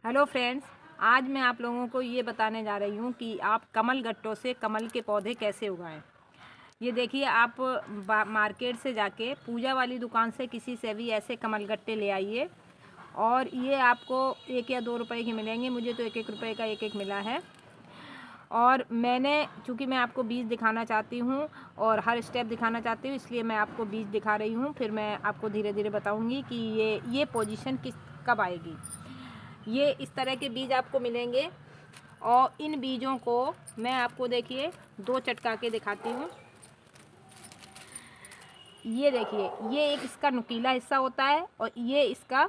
Hello friends, आज मैं आप लोगों को ये बताने जा रही हूँ कि आप कमल गट्टों से कमल के पौधे कैसे उगाएं। ये देखिए, आप मार्केट से जाके पूजा वाली दुकान से किसी से भी ऐसे कमल गट्टे ले आइए और ये आपको 1 या 2 रुपए के मिलेंगे। मुझे तो 1-1 रुपए का एक मिला है। और चूँकि मैं आपको बीज दिखाना चाहती हूँ और हर स्टेप दिखाना चाहती हूँ, इसलिए मैं आपको बीज दिखा रही हूँ। फिर मैं आपको धीरे धीरे बताऊँगी कि ये पोजीशन कब आएगी। ये इस तरह के बीज आपको मिलेंगे और इन बीजों को मैं आपको देखिए 2 चटका के दिखाती हूँ। ये देखिए, ये एक इसका नुकीला हिस्सा होता है और ये इसका,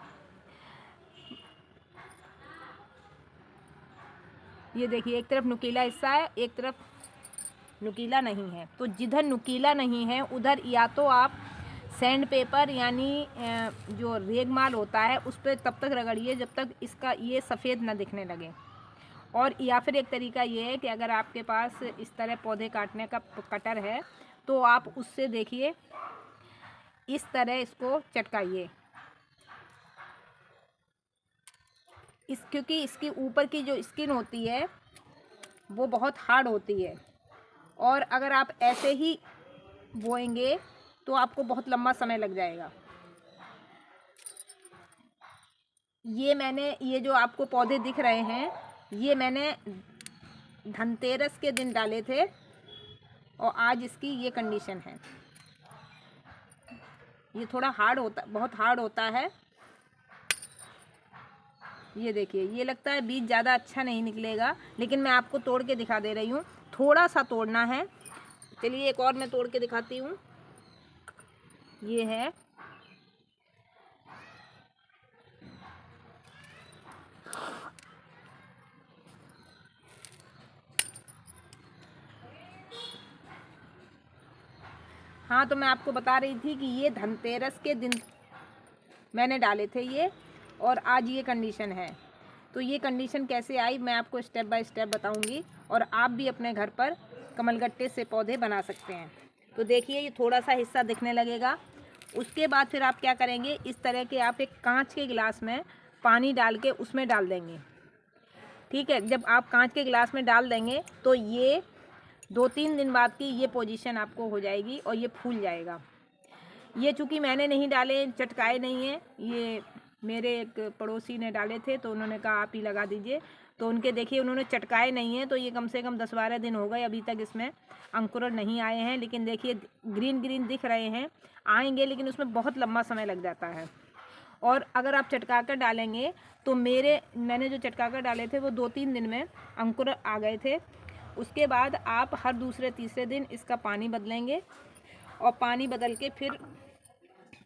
ये देखिए, एक तरफ नुकीला हिस्सा है, एक तरफ नुकीला नहीं है। तो जिधर नुकीला नहीं है उधर या तो आप सैंड पेपर यानी जो रेगमाल होता है उस पर तब तक रगड़िए जब तक इसका ये सफ़ेद ना दिखने लगे। और या फिर एक तरीका ये है कि अगर आपके पास इस तरह पौधे काटने का कटर है तो आप उससे देखिए इस तरह इसको चटकाइए। क्योंकि इसकी ऊपर की जो स्किन होती है वो बहुत हार्ड होती है और अगर आप ऐसे ही बोएंगे तो आपको बहुत लंबा समय लग जाएगा। ये जो आपको पौधे दिख रहे हैं, ये मैंने धनतेरस के दिन डाले थे और आज इसकी ये कंडीशन है। ये थोड़ा बहुत हार्ड होता है। ये देखिए, ये लगता है बीज ज़्यादा अच्छा नहीं निकलेगा, लेकिन मैं आपको तोड़ के दिखा दे रही हूँ। थोड़ा सा तोड़ना है। चलिए एक और मैं तोड़ के दिखाती हूँ। ये है, हाँ, तो मैं आपको बता रही थी कि ये धनतेरस के दिन मैंने डाले थे ये, और आज ये कंडीशन है। तो ये कंडीशन कैसे आई मैं आपको स्टेप बाय स्टेप बताऊंगी और आप भी अपने घर पर कमलगट्टे से पौधे बना सकते हैं। तो देखिए, ये थोड़ा सा हिस्सा दिखने लगेगा। उसके बाद फिर आप क्या करेंगे, इस तरह के आप एक कांच के गिलास में पानी डाल के उसमें डाल देंगे। ठीक है, जब आप कांच के गिलास में डाल देंगे तो ये 2-3 दिन बाद की ये पोजीशन आपको हो जाएगी और ये फूल जाएगा। ये चूँकि मैंने नहीं डाले, चटकाए नहीं हैं, ये मेरे एक पड़ोसी ने डाले थे तो उन्होंने कहा आप ही लगा दीजिए। तो उनके देखिए, उन्होंने चटकाए नहीं हैं, तो ये कम से कम 10-12 दिन हो गए, अभी तक इसमें अंकुरण नहीं आए हैं। लेकिन देखिए, ग्रीन ग्रीन दिख रहे हैं, आएंगे, लेकिन उसमें बहुत लंबा समय लग जाता है। और अगर आप चटका कर डालेंगे तो मैंने जो चटका कर डाले थे वो 2-3 दिन में अंकुर आ गए थे। उसके बाद आप हर दूसरे तीसरे दिन इसका पानी बदलेंगे और पानी बदल के फिर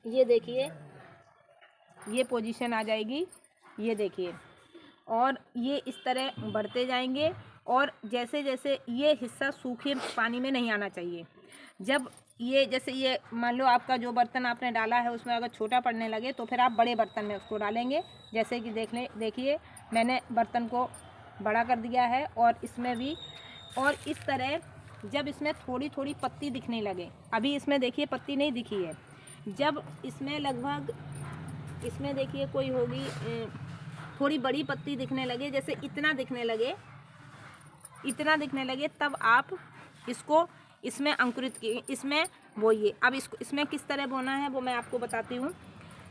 ये देखिए, ये पोजीशन आ जाएगी। ये देखिए, और ये इस तरह बढ़ते जाएंगे। और जैसे जैसे ये हिस्सा सूखे पानी में नहीं आना चाहिए। जब जैसे ये मान लो आपका जो बर्तन आपने डाला है उसमें अगर छोटा पड़ने लगे तो फिर आप बड़े बर्तन में उसको डालेंगे। जैसे कि देखिए, मैंने बर्तन को बड़ा कर दिया है और इसमें भी। और इस तरह जब इसमें थोड़ी थोड़ी पत्ती दिखने लगे, अभी इसमें देखिए पत्ती नहीं दिखी है, जब इसमें लगभग इसमें देखिए कोई होगी थोड़ी बड़ी पत्ती दिखने लगे, जैसे इतना दिखने लगे, तब आप इसको इसमें अंकुरित किए, इसमें बोइए। अब इसमें किस तरह बोना है वो मैं आपको बताती हूँ।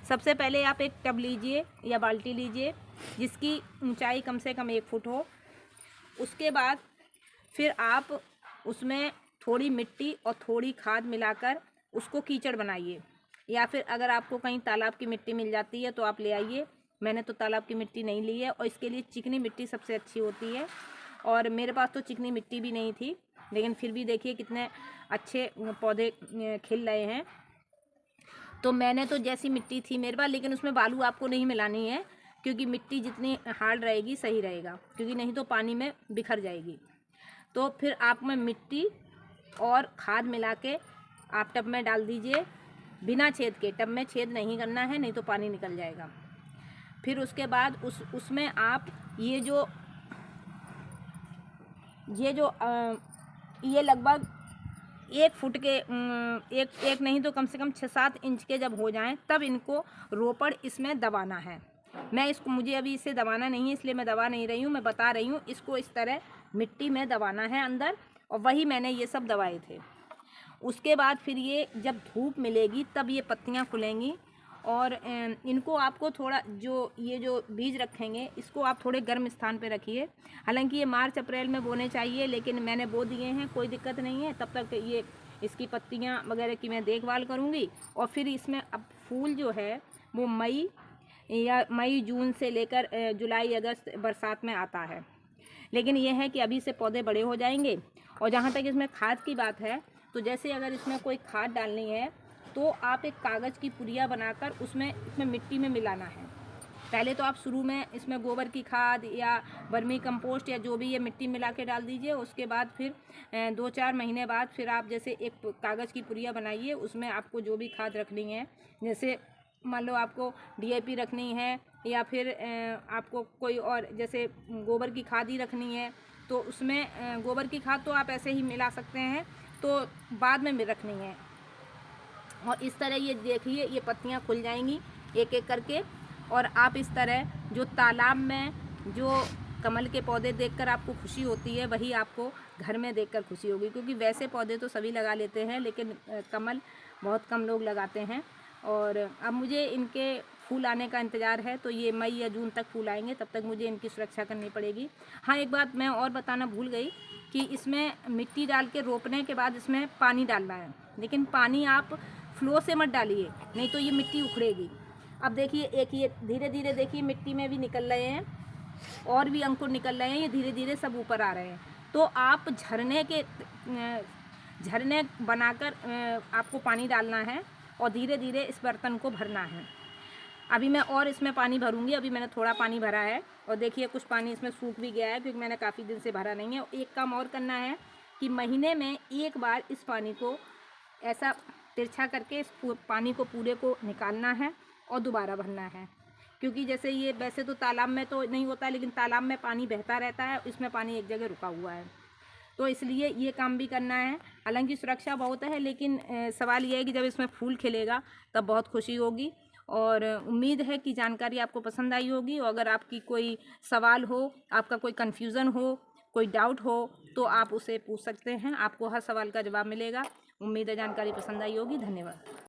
सबसे पहले आप एक टब लीजिए या बाल्टी लीजिए जिसकी ऊंचाई कम से कम 1 फुट हो। उसके बाद फिर आप उसमें थोड़ी मिट्टी और थोड़ी खाद मिलाकर उसको कीचड़ बनाइए, या फिर अगर आपको कहीं तालाब की मिट्टी मिल जाती है तो आप ले आइए। मैंने तो तालाब की मिट्टी नहीं ली है और इसके लिए चिकनी मिट्टी सबसे अच्छी होती है, और मेरे पास तो चिकनी मिट्टी भी नहीं थी, लेकिन फिर भी देखिए कितने अच्छे पौधे खिल रहे हैं। तो मैंने तो जैसी मिट्टी थी मेरे पास, लेकिन उसमें बालू आपको नहीं मिलानी है, क्योंकि मिट्टी जितनी हार्ड रहेगी सही रहेगा, क्योंकि नहीं तो पानी में बिखर जाएगी। तो फिर आप में मिट्टी और खाद मिला के आप टब में डाल दीजिए, बिना छेद के। टब में छेद नहीं करना है, नहीं तो पानी निकल जाएगा। फिर उसके बाद उसमें आप ये लगभग 1 फुट के एक नहीं तो कम से कम 6-7 इंच के जब हो जाएं तब इनको रोपड़ इसमें दबाना है। मैं इसको, मुझे अभी इसे दबाना नहीं है इसलिए मैं दबा नहीं रही हूँ, मैं बता रही हूँ। इसको इस तरह मिट्टी में दबाना है अंदर, और वही मैंने ये सब दबाए थे। उसके बाद फिर ये जब धूप मिलेगी तब ये पत्तियाँ खुलेंगी, और इनको आपको थोड़ा, जो बीज रखेंगे इसको आप थोड़े गर्म स्थान पे रखिए। हालांकि ये मार्च अप्रैल में बोने चाहिए, लेकिन मैंने बो दिए हैं, कोई दिक्कत नहीं है। तब तक ये इसकी पत्तियाँ वगैरह की मैं देखभाल करूँगी। और फिर इसमें अब फूल जो है वो मई जून से लेकर जुलाई अगस्त बरसात में आता है। लेकिन यह है कि अभी से पौधे बड़े हो जाएंगे। और जहाँ तक इसमें खाद की बात है, तो जैसे अगर इसमें कोई खाद डालनी है तो आप एक कागज़ की पुड़िया बनाकर इसमें मिट्टी में मिलाना है। पहले तो आप शुरू में इसमें गोबर की खाद या वर्मी कंपोस्ट या जो भी ये मिट्टी मिला के डाल दीजिए। उसके बाद फिर 2-4 महीने बाद फिर आप जैसे एक कागज़ की पुड़िया बनाइए, उसमें आपको जो भी खाद रखनी है, जैसे मान लो आपको DAP रखनी है या फिर आपको कोई और जैसे गोबर की खाद ही रखनी है, तो उसमें गोबर की खाद तो आप ऐसे ही मिला सकते हैं, तो बाद में रखनी है। और इस तरह ये देखिए ये पत्तियाँ खुल जाएंगी एक एक करके। और आप इस तरह जो तालाब में जो कमल के पौधे देखकर आपको खुशी होती है, वही आपको घर में देखकर खुशी होगी। क्योंकि वैसे पौधे तो सभी लगा लेते हैं, लेकिन कमल बहुत कम लोग लगाते हैं। और अब मुझे इनके फूल आने का इंतज़ार है, तो ये मई या जून तक फूल आएंगे, तब तक मुझे इनकी सुरक्षा करनी पड़ेगी। हाँ, एक बात मैं और बताना भूल गई कि इसमें मिट्टी डाल के रोपने के बाद इसमें पानी डालना है, लेकिन पानी आप फ्लो से मत डालिए, नहीं तो ये मिट्टी उखड़ेगी। अब देखिए एक ये धीरे धीरे देखिए मिट्टी में भी निकल रहे हैं, और भी अंकुर निकल रहे हैं, ये धीरे धीरे सब ऊपर आ रहे हैं। तो आप झरने बनाकर आपको पानी डालना है और धीरे धीरे इस बर्तन को भरना है। अभी मैं और इसमें पानी भरूंगी, अभी मैंने थोड़ा पानी भरा है, और देखिए कुछ पानी इसमें सूख भी गया है क्योंकि मैंने काफ़ी दिन से भरा नहीं है। एक काम और करना है कि महीने में एक बार इस पानी को ऐसा तिरछा करके इस पानी को पूरे को निकालना है और दोबारा भरना है। क्योंकि जैसे ये वैसे तो तालाब में तो नहीं होता, लेकिन तालाब में पानी बहता रहता है, इसमें पानी एक जगह रुका हुआ है, तो इसलिए ये काम भी करना है। हालांकि सुरक्षा बहुत है, लेकिन सवाल ये है कि जब इसमें फूल खिलेगा तब बहुत खुशी होगी। और उम्मीद है कि जानकारी आपको पसंद आई होगी। और अगर आपकी कोई सवाल हो, आपका कोई कन्फ्यूज़न हो, कोई डाउट हो, तो आप उसे पूछ सकते हैं, आपको हर सवाल का जवाब मिलेगा। उम्मीद है जानकारी पसंद आई होगी। धन्यवाद।